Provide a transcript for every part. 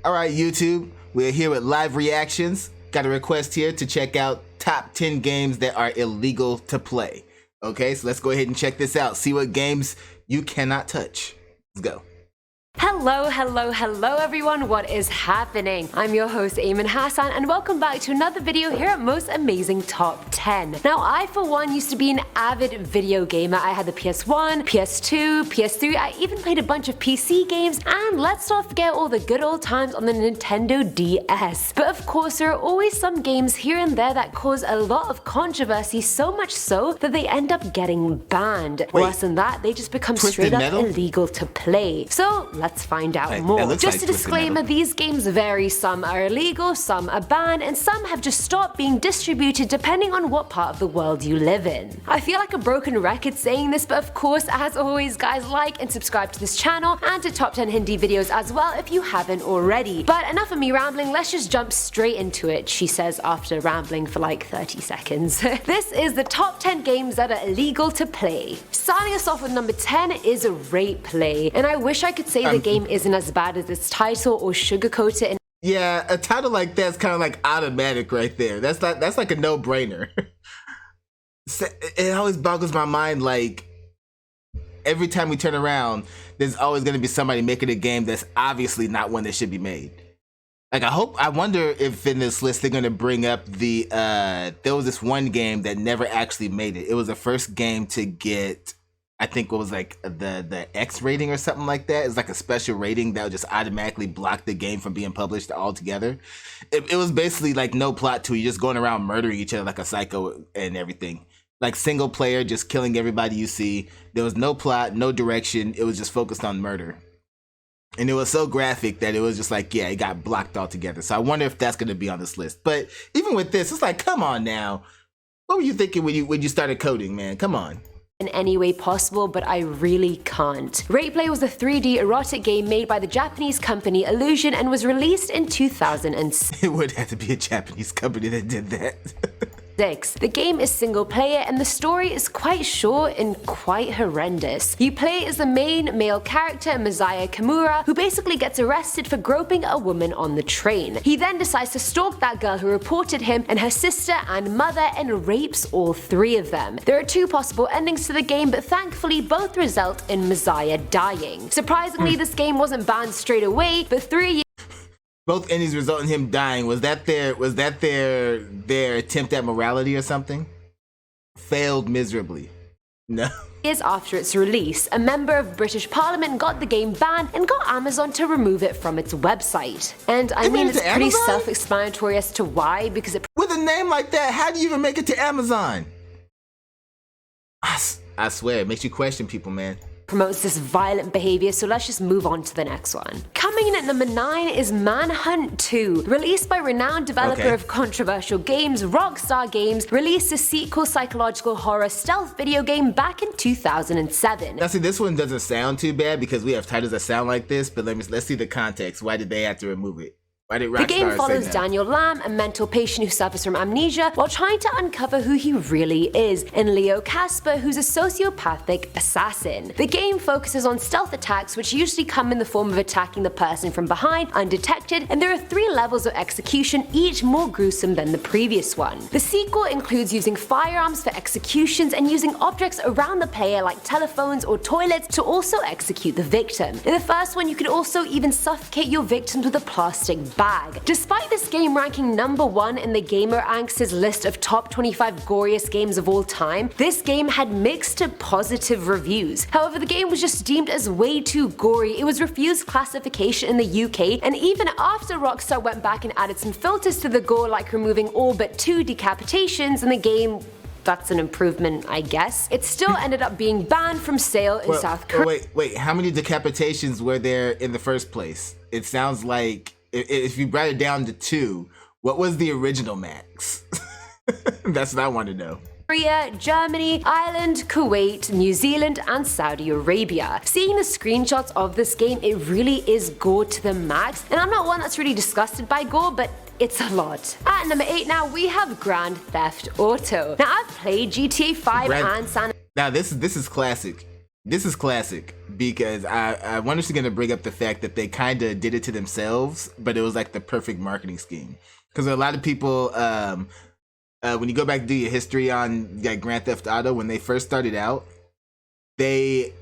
Alright YouTube, we're here with live reactions. Got a request here to check out top 10 games that are illegal to play. Okay, so let's go ahead and check this out. See what games you cannot touch. Let's go. Hello everyone, what is happening? I'm your host Ayman Hassan and welcome back to another video here at Most Amazing Top 10. Now I for one used to be an avid video gamer. I had the PS1, PS2, PS3, I even played a bunch of PC games, and let's not forget all the good old times on the Nintendo DS. But of course there are always some games here and there that cause a lot of controversy, so much so that they end up getting banned. Worse than that, they just become straight up illegal to play. So let's find out more. Just a disclaimer, these games vary. Some are illegal, some are banned, and some have just stopped being distributed depending on what part of the world you live in. I feel like a broken record saying this, but of course, as always guys, like and subscribe to this channel and to Top 10 Hindi videos as well if you haven't already. But enough of me rambling, let's just jump straight into it, she says after rambling for like 30 seconds. This is the top 10 games that are illegal to play. Starting us off with number 10 is Rape Play, and I wish I could say the game isn't as bad as its title or sugarcoat it. Yeah, a title like that's kind of like automatic right there. That's like a no-brainer. It always boggles my mind, like every time we turn around, there's always going to be somebody making a game that's obviously not one that should be made. Like I wonder if in this list they're going to bring up the there was this one game that never actually made it. It was the first game to get, I think what was like the X rating or something like that. It's like a special rating that would just automatically block the game from being published altogether. It was basically like no plot to it. You're just going around murdering each other like a psycho and everything. Like single player, just killing everybody you see. There was no plot, no direction. It was just focused on murder. And it was so graphic that it was just like, yeah, it got blocked altogether. So I wonder if that's going to be on this list. But even with this, it's like, come on now. What were you thinking when you started coding, man? Come on. In any way possible, but I really can't. Rape Play was a 3D erotic game made by the Japanese company Illusion and was released in 2006. It would have to be a Japanese company that did that. The game is single player and the story is quite short and quite horrendous. You play as the main male character, Masaya Kimura, who basically gets arrested for groping a woman on the train. He then decides to stalk that girl who reported him and her sister and mother and rapes all three of them. There are two possible endings to the game, but thankfully both result in Masaya dying. Surprisingly, this game wasn't banned straight away, but 3 years both endings result in him dying. Was that their attempt at morality or something? Failed miserably. No. Years after its release, a member of British Parliament got the game banned and got Amazon to remove it from its website. And I mean, it's pretty self-explanatory as to why, because with a name like that, how do you even make it to Amazon? I swear, it makes you question people, man. Promotes this violent behavior, so let's just move on to the next one. Coming in at number 9 is Manhunt 2. Released by renowned developer of controversial games, Rockstar Games, released a sequel psychological horror stealth video game back in 2007. Now see, this one doesn't sound too bad because we have titles that sound like this, but let's see the context. Why did they have to remove it? The game follows Daniel Lamb, a mental patient who suffers from amnesia, while trying to uncover who he really is, and Leo Casper, who's a sociopathic assassin. The game focuses on stealth attacks, which usually come in the form of attacking the person from behind, undetected, and there are 3 levels of execution, each more gruesome than the previous one. The sequel includes using firearms for executions and using objects around the player like telephones or toilets to also execute the victim. In the first one, you could also even suffocate your victims with a plastic bag. Despite this game ranking number 1 in the Gamer Angst's list of top 25 goriest games of all time, this game had mixed to positive reviews. However, the game was just deemed as way too gory. It was refused classification in the UK, and even after Rockstar went back and added some filters to the gore, like removing all but 2 decapitations in the game, that's an improvement, I guess, it still ended up being banned from sale in South Korea. Wait, how many decapitations were there in the first place? It sounds like if you brought it down to 2, what was the original max? That's what I want to know. Korea, Germany, Ireland, Kuwait, New Zealand, and Saudi Arabia. Seeing the screenshots of this game, it really is gore to the max, and I'm not one that's really disgusted by gore, but it's a lot. At number 8 now, we have Grand Theft Auto. Now, I've played GTA 5 and San Now this is classic. This is classic because I wanted to bring up the fact that they kind of did it to themselves, but it was like the perfect marketing scheme. Because a lot of people, when you go back to do your history on like Grand Theft Auto, when they first started out, they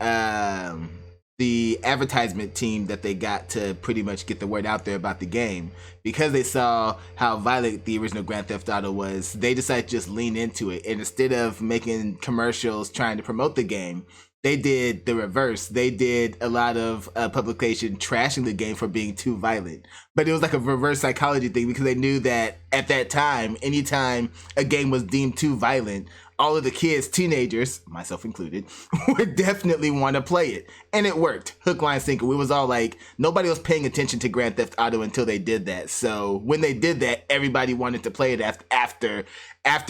the advertisement team that they got to pretty much get the word out there about the game, because they saw how violent the original Grand Theft Auto was, they decided to just lean into it. And instead of making commercials trying to promote the game, they did the reverse. They did a lot of publication trashing the game for being too violent. But it was like a reverse psychology thing, because they knew that at that time, anytime a game was deemed too violent, all of the kids, teenagers, myself included, would definitely want to play it. And it worked. Hook, line, sinker. We was all like, nobody was paying attention to Grand Theft Auto until they did that. So when they did that, everybody wanted to play it after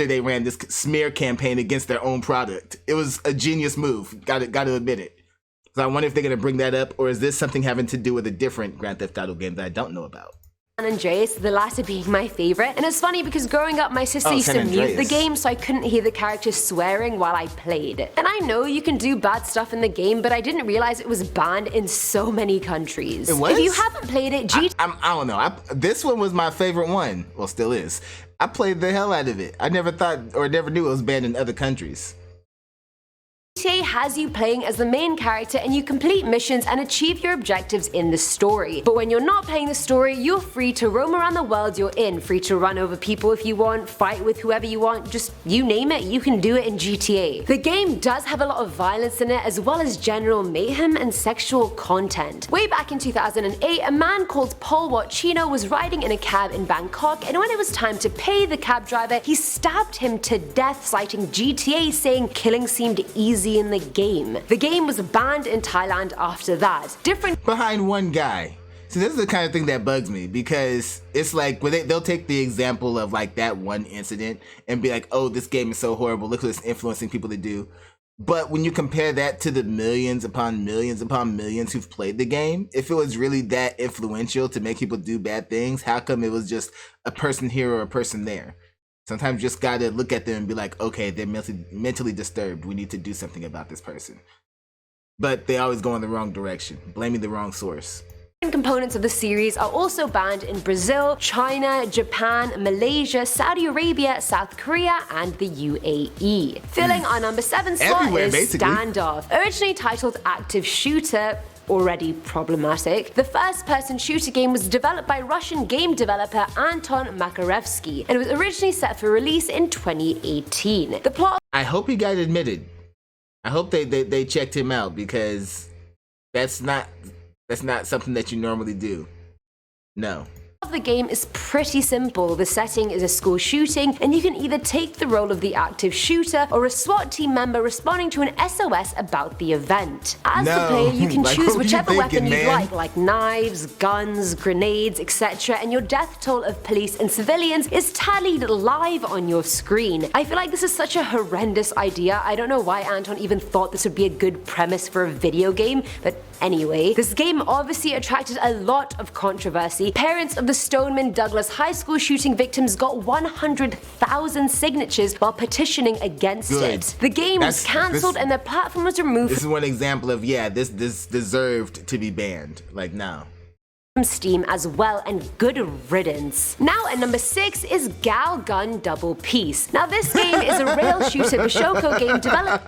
they ran this smear campaign against their own product. It was a genius move. Got to admit it. So I wonder if they're going to bring that up, or is this something having to do with a different Grand Theft Auto game that I don't know about? San Andreas, the latter being my favorite. And it's funny because growing up, my sister used to mute the game so I couldn't hear the characters swearing while I played. And I know you can do bad stuff in the game, but I didn't realize it was banned in so many countries. It was? If you haven't played it, I don't know. This one was my favorite one. Well, still is. I played the hell out of it. I never thought or never knew it was banned in other countries. GTA has you playing as the main character and you complete missions and achieve your objectives in the story. But when you're not playing the story, you're free to roam around the world you're in, free to run over people if you want, fight with whoever you want, just you name it, you can do it in GTA. The game does have a lot of violence in it, as well as general mayhem and sexual content. Way back in 2008, a man called Paul Wachino was riding in a cab in Bangkok, and when it was time to pay the cab driver, he stabbed him to death, citing GTA, saying killing seemed easy in the game. The game was banned in Thailand after that. Behind one guy. So this is the kind of thing that bugs me, because it's like they'll take the example of like that one incident and be like, oh, this game is so horrible, look what it's influencing people to do. But when you compare that to the millions upon millions upon millions who've played the game, if it was really that influential to make people do bad things, how come it was just a person here or a person there? Sometimes you just gotta look at them and be like, okay, they're mentally disturbed. We need to do something about this person. But they always go in the wrong direction, blaming the wrong source. Components of the series are also banned in Brazil, China, Japan, Malaysia, Saudi Arabia, South Korea, and the UAE. Filling our number 7 slot is basically Standoff. Originally titled Active Shooter, already problematic, the first-person shooter game was developed by Russian game developer Anton Makarevsky and was originally set for release in 2018. The plot— I hope he got admitted. I hope they checked him out, because that's not something that you normally do. No. The game is pretty simple. The setting is a school shooting, and you can either take the role of the active shooter or a SWAT team member responding to an SOS about the event. As the player, you can choose whichever weapon you'd like knives, guns, grenades, etc., and your death toll of police and civilians is tallied live on your screen. I feel like this is such a horrendous idea. I don't know why Anton even thought this would be a good premise for a video game, but anyway, this game obviously attracted a lot of controversy. Parents of the Stoneman Douglas High School shooting victims got 100,000 signatures while petitioning against it. The game was cancelled and the platform was removed. This is one example of, yeah, this deserved to be banned. Like, now. From Steam as well, and good riddance. Now at number 6 is Gal Gun Double Peace. Now this game is a rail shooter Bishoko game developed—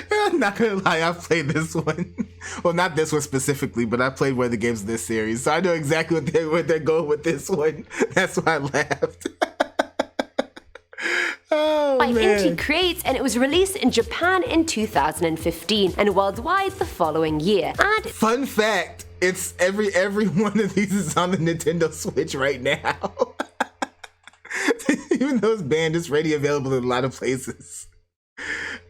I'm not gonna lie, I've played this one. Well, not this one specifically, but I played one of the games in this series, so I know exactly what they're going with this one. That's why I laughed. Oh, by Inti Creates, and it was released in Japan in 2015 and worldwide the following year. And fun fact, it's every one of these is on the Nintendo Switch right now. Even though it's banned, it's ready available in a lot of places.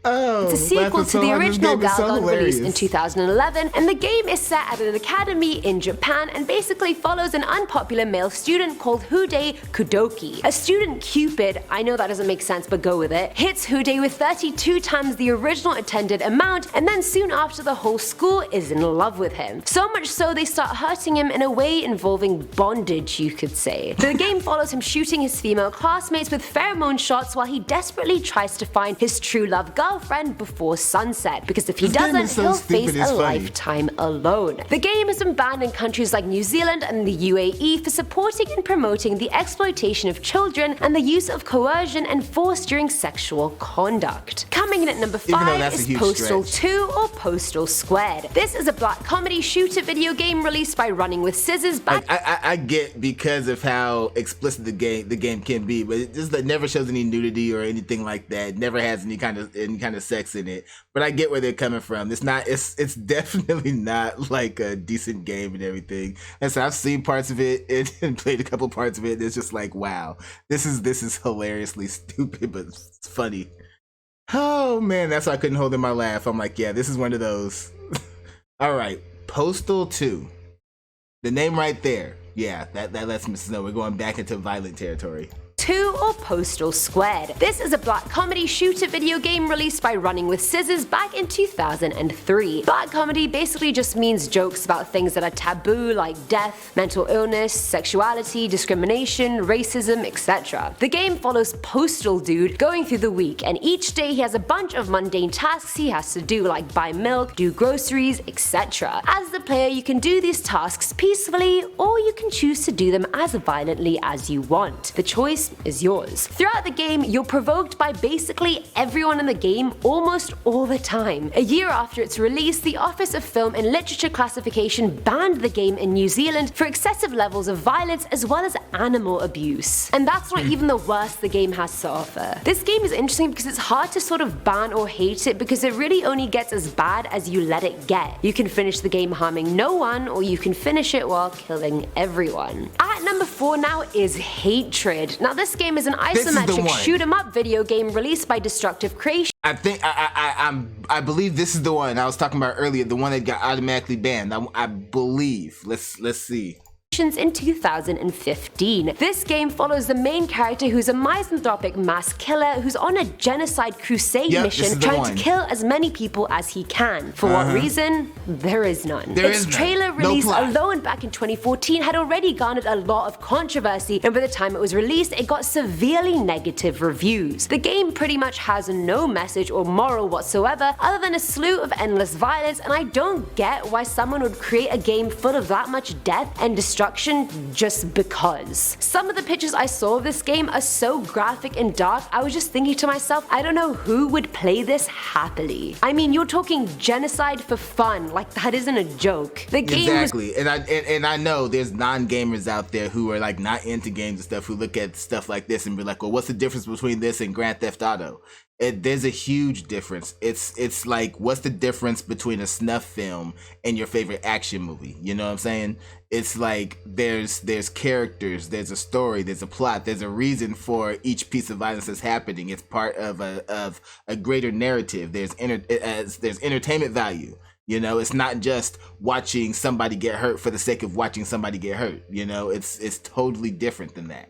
Oh, it's a sequel to the original Galgun released in 2011, and the game is set at an academy in Japan and basically follows an unpopular male student called Hude Kudoki. A student Cupid, I know that doesn't make sense but go with it, hits Hude with 32 times the original intended amount, and then soon after the whole school is in love with him. So much so they start hurting him in a way involving bondage, you could say. The game follows him shooting his female classmates with pheromone shots while he desperately tries to find his true love girlfriend girlfriend before sunset, because if he This game doesn't, is so he'll stupid, face it's a funny. lifetime alone. The game has been banned in countries like New Zealand and the UAE for supporting and promoting the exploitation of children and the use of coercion and force during sexual conduct. Coming in at number Even though 5 that's a is huge Postal stretch. 2 or Postal Squared. This is a black comedy shooter video game released by Running with Scissors back I get because of how explicit the game can be, but it just never shows any nudity or anything like that. It never has any kind of sex in it. But I get where they're coming from. It's definitely not like a decent game and everything. And so I've seen parts of it and played a couple parts of it. And it's just like, wow, this is hilariously stupid, but it's funny. Oh man, that's why I couldn't hold in my laugh. I'm like, yeah, this is one of those. All right, Postal 2. The name right there. Yeah, that lets me know we're going back into violent territory. 2 or Postal Squared. This is a black comedy shooter video game released by Running with Scissors back in 2003. Black comedy basically just means jokes about things that are taboo like death, mental illness, sexuality, discrimination, racism, etc. The game follows Postal Dude going through the week, and each day he has a bunch of mundane tasks he has to do, like buy milk, do groceries, etc. As the player, you can do these tasks peacefully, or you can choose to do them as violently as you want. The choice is yours. Throughout the game, you're provoked by basically everyone in the game almost all the time. A year after its release, the Office of Film and Literature Classification banned the game in New Zealand for excessive levels of violence as well as animal abuse. And that's not even the worst the game has to offer. This game is interesting because it's hard to sort of ban or hate it because it really only gets as bad as you let it get. You can finish the game harming no one, or you can finish it while killing everyone. At number 4 now is Hatred. Now this game is an isometric shoot 'em up video game released by Destructive Creation. I believe this is the one I was talking about earlier, the one that got automatically banned. I believe. Let's see. In 2015. This game follows the main character who's a misanthropic mass killer who's on a genocide crusade mission trying to kill as many people as he can. For what reason? There is none. Its trailer release alone back in 2014 had already garnered a lot of controversy, and by the time it was released it got severely negative reviews. The game pretty much has no message or moral whatsoever other than a slew of endless violence, and I don't get why someone would create a game full of that much death and destruction just because. Some of the pictures I saw of this game are so graphic and dark, I was just thinking to myself, I don't know who would play this happily. I mean, you're talking genocide for fun, like that isn't a joke. The game exactly, and I know there's non-gamers out there who are like not into games and stuff who look at stuff like this and be like, well, what's the difference between this and Grand Theft Auto? There's a huge difference. It's like, what's the difference between a snuff film and your favorite action movie? You know what I'm saying? It's like there's characters, there's a story, there's a plot, there's a reason for each piece of violence that's happening. It's part of a greater narrative. There's entertainment value. You know, it's not just watching somebody get hurt for the sake of watching somebody get hurt. You know, it's totally different than that.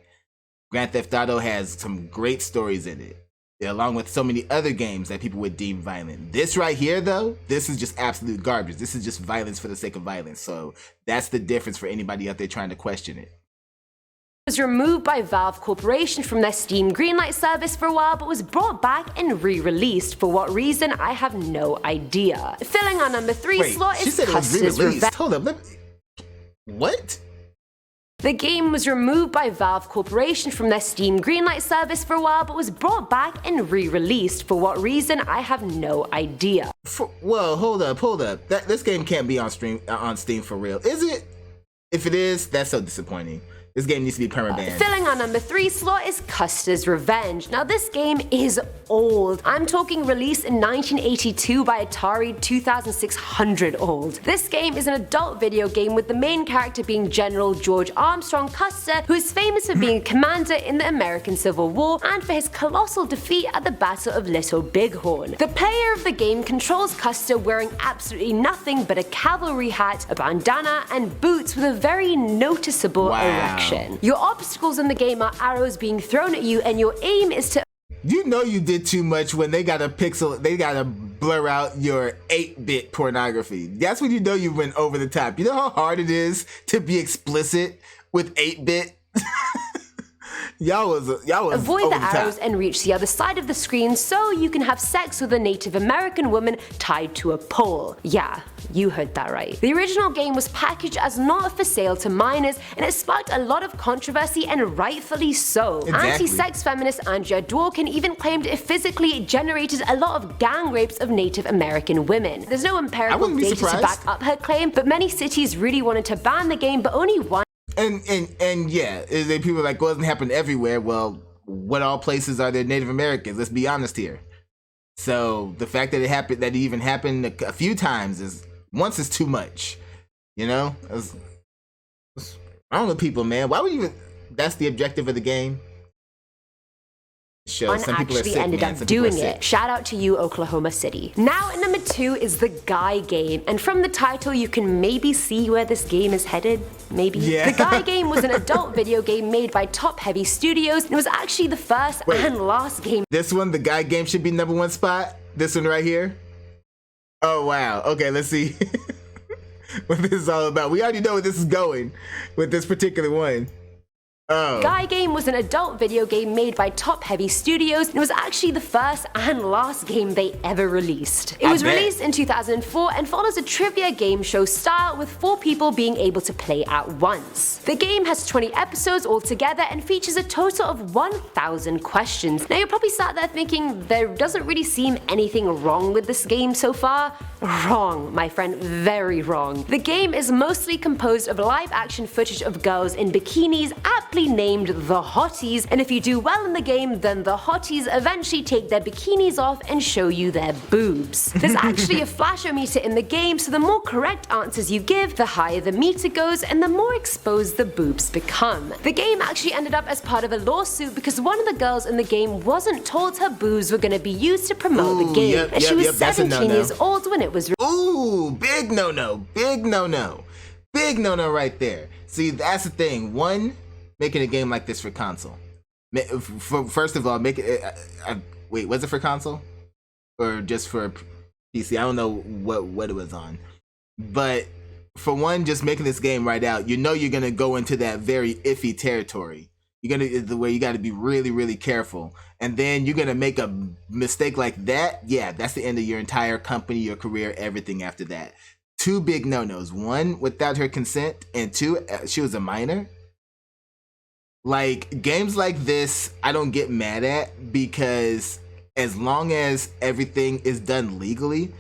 Grand Theft Auto has some great stories in it, along with so many other games that people would deem violent. This right here, though, this is just absolute garbage. This is just violence for the sake of violence. So that's the difference for anybody out there trying to question it. Was removed by Valve Corporation from their Steam Greenlight service for a while, but was brought back and re-released. For what reason, I have no idea. Filling our number 3 slot is Custer's Revenge. Hold up, what? The game was removed by Valve Corporation from their Steam Greenlight service for a while, but was brought back and re-released. For what reason, I have no idea. Well, hold up. This game can't be on Steam for real, is it? If it is, that's so disappointing. This game needs to be permabanned. Filling our number 3 slot is Custer's Revenge. Now this game is old. I'm talking released in 1982 by Atari, 2600 old. This game is an adult video game with the main character being General George Armstrong Custer, who is famous for being a commander in the American Civil War and for his colossal defeat at the Battle of Little Bighorn. The player of the game controls Custer wearing absolutely nothing but a cavalry hat, a bandana, and boots with a very noticeable erection. Your obstacles in the game are arrows being thrown at you, and your aim is to— You know you did too much when they gotta blur out your 8-bit pornography. That's when you know you went over the top. You know how hard it is to be explicit with 8-bit? Y'all was Avoid over the top. arrows and reach the other side of the screen so you can have sex with a Native American woman tied to a pole. Yeah, you heard that right. The original game was packaged as not for sale to minors, and it sparked a lot of controversy, and rightfully so. Exactly. Anti-sex feminist Andrea Dworkin even claimed it physically generated a lot of gang rapes of Native American women. There's no empirical data to back up her claim, but many cities really wanted to ban the game, but only one. And yeah, is there people like, well, it doesn't happen everywhere. Well, what all places are there Native Americans? Let's be honest here. So the fact that it even happened a few times once is too much. You know, I don't know, people, man. Why would you even? That's the objective of the game. Some people are sick, ended man. up doing it. Shout out to you, Oklahoma City. Now at number 2 is the Guy game, and from the title you can maybe see where this game is headed. Maybe. Yeah. The Guy game was an adult video game made by Top Heavy Studios, and it was actually the first and last game. This one, the Guy game, should be #1 spot. This one right here. Oh wow. Okay, let's see what this is all about. We already know where this is going with this particular one. Guy game was an adult video game made by Top Heavy Studios, and it was actually the first and last game they ever released. It was released in 2004 and follows a trivia game show style with 4 people being able to play at once. The game has 20 episodes altogether and features a total of 1,000 questions. Now you're probably sat there thinking there doesn't really seem anything wrong with this game so far. Wrong, my friend, very wrong. The game is mostly composed of live action footage of girls in bikinis aptly named the Hotties, and if you do well in the game, then the Hotties eventually take their bikinis off and show you their boobs. There's actually a flashometer in the game, so the more correct answers you give, the higher the meter goes and the more exposed the boobs become. The game actually ended up as part of a lawsuit because one of the girls in the game wasn't told her boobs were going to be used to promote the game, and she was 17 years old when it was Ooh, big no-no, big no-no, big no-no right there. See, that's the thing. One, making a game like this for console. First of all, make it. Wait, was it for console or just for PC? I don't know what it was on. But for one, just making this game right out, you know you're gonna go into that very iffy territory. The way you got to be really, really careful, and then you're gonna make a mistake like that. Yeah, that's the end of your entire company, your career, everything after that. 2 big no-nos. 1, without her consent, and 2, she was a minor. Like, games like this, I don't get mad at, because as long as everything is done legally,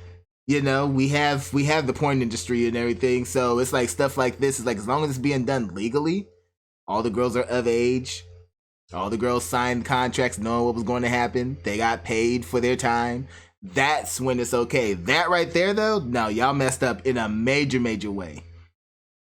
you know, we have the porn industry and everything, so it's like stuff like this is like, as long as it's being done legally, all the girls are of age, all the girls signed contracts knowing what was going to happen, they got paid for their time, that's when it's okay. That right there though, no, y'all messed up in a major, major way.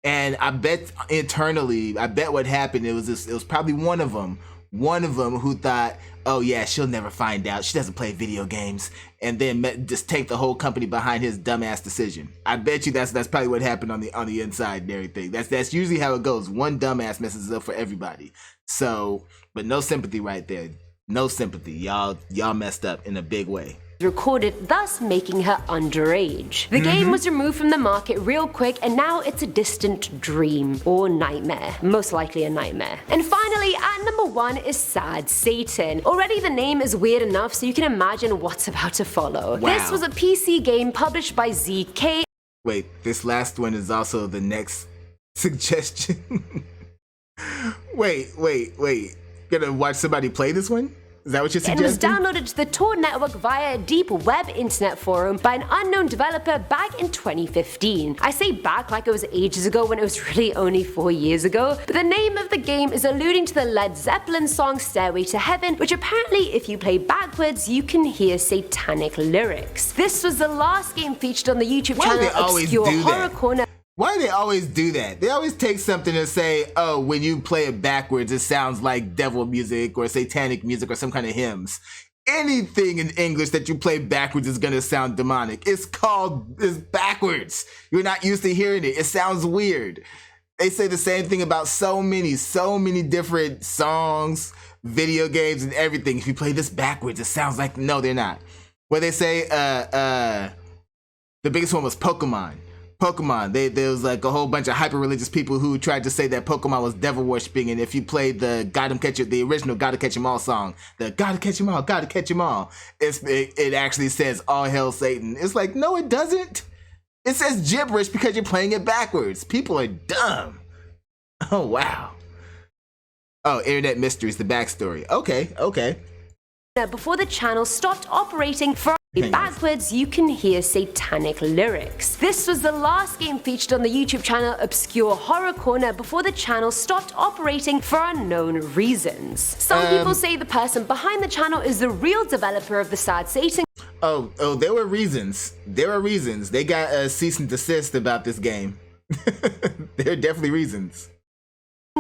And I bet internally, what happened, it was probably one of them who thought, oh yeah, she'll never find out, she doesn't play video games, and then just take the whole company behind his dumbass decision. I bet you that's probably what happened on the inside and everything. That's usually how it goes. One dumbass messes it up for everybody. So, but no sympathy right there. No sympathy. Y'all messed up in a big way. Recorded, thus making her underage. The game was removed from the market real quick, and now it's a distant dream or nightmare. Most likely a nightmare. And finally, at number 1 is Sad Satan. Already the name is weird enough, so you can imagine what's about to follow. Wow. This was a PC game published by ZK. Wait, this last one is also the next suggestion. Wait. Gonna watch somebody play this one? Is that what you're suggesting? It was downloaded to the Tor network via a deep web internet forum by an unknown developer back in 2015. I say back like it was ages ago when it was really only 4 years ago, but the name of the game is alluding to the Led Zeppelin song Stairway to Heaven, which apparently if you play backwards you can hear satanic lyrics. This was the last game featured on the YouTube channel Obscure Horror Corner. Why do they always do that? They always take something and say, oh, when you play it backwards, it sounds like devil music or satanic music or some kind of hymns. Anything in English that you play backwards is gonna sound demonic. It's backwards. You're not used to hearing it. It sounds weird. They say the same thing about so many different songs, video games, and everything. If you play this backwards, it sounds like, no, they're not. Where they say, the biggest one was Pokemon. Pokemon. There was like a whole bunch of hyper-religious people who tried to say that Pokemon was devil worshipping, and if you played the the original Gotta Catch 'Em All song, the Gotta Catch 'Em All, Gotta Catch 'Em All, it actually says all hail Satan. It's like, no, it doesn't. It says gibberish because you're playing it backwards. People are dumb. Oh, wow. Oh, Internet Mysteries, the backstory. Okay. Before the channel stopped operating for backwards, you can hear satanic lyrics. This was the last game featured on the YouTube channel Obscure Horror Corner before the channel stopped operating for unknown reasons. Some people say the person behind the channel is the real developer of the Sad Satan. Oh, there were reasons. They got a cease and desist about this game. There are definitely reasons.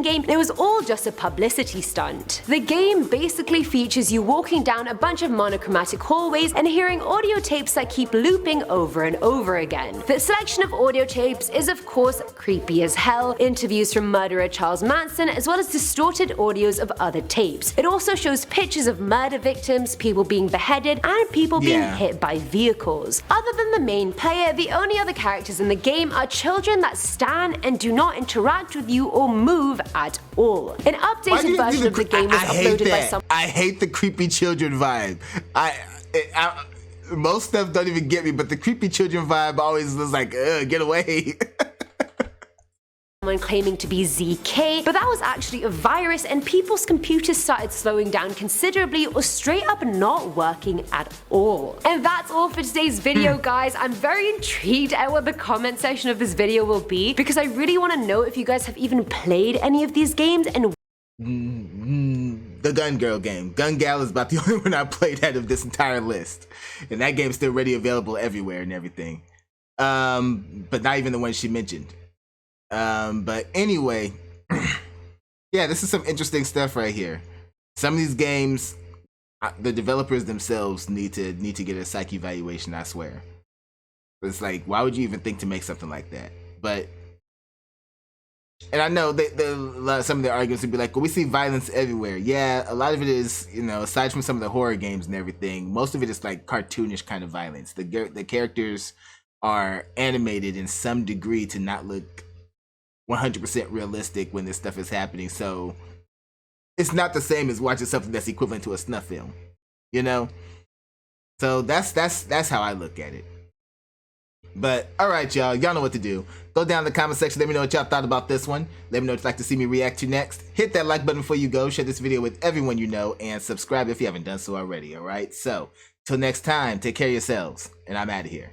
Game. It was all just a publicity stunt. The game basically features you walking down a bunch of monochromatic hallways and hearing audio tapes that keep looping over and over again. The selection of audio tapes is of course creepy as hell, interviews from murderer Charles Manson, as well as distorted audios of other tapes. It also shows pictures of murder victims, people being beheaded, and people being hit by vehicles. Other than the main player, the only other characters in the game are children that stand and do not interact with you or move at all. An updated version of the game was uploaded by some. I hate the creepy children vibe. Most stuff don't even get me, but the creepy children vibe always was like, get away. Someone claiming to be ZK, but that was actually a virus and people's computers started slowing down considerably or straight up not working at all. And that's all for today's video, guys. I'm very intrigued at what the comment section of this video will be because I really want to know if you guys have even played any of these games and the Gun Girl game. Gun Gal is about the only one I played out of this entire list. And that game's still ready available everywhere and everything. But not even the one she mentioned. But anyway, yeah, this is some interesting stuff right here. Some of these games, the developers themselves need to get a psych evaluation, I swear. It's like, why would you even think to make something like that? But, and I know some of the arguments would be like, well, we see violence everywhere. Yeah, a lot of it is, you know, aside from some of the horror games and everything, most of it is like cartoonish kind of violence. The characters are animated in some degree to not look 100% realistic when this stuff is happening, so it's not the same as watching something that's equivalent to a snuff film, you know. So that's how I look at it. But all right, y'all know what to do. Go down in the comment section, let me know what y'all thought about this one. Let me know what you'd like to see me react to next. Hit that like button before you go, share this video with everyone you know, and subscribe if you haven't done so already. All right, so till next time, take care of yourselves, and I'm out of here.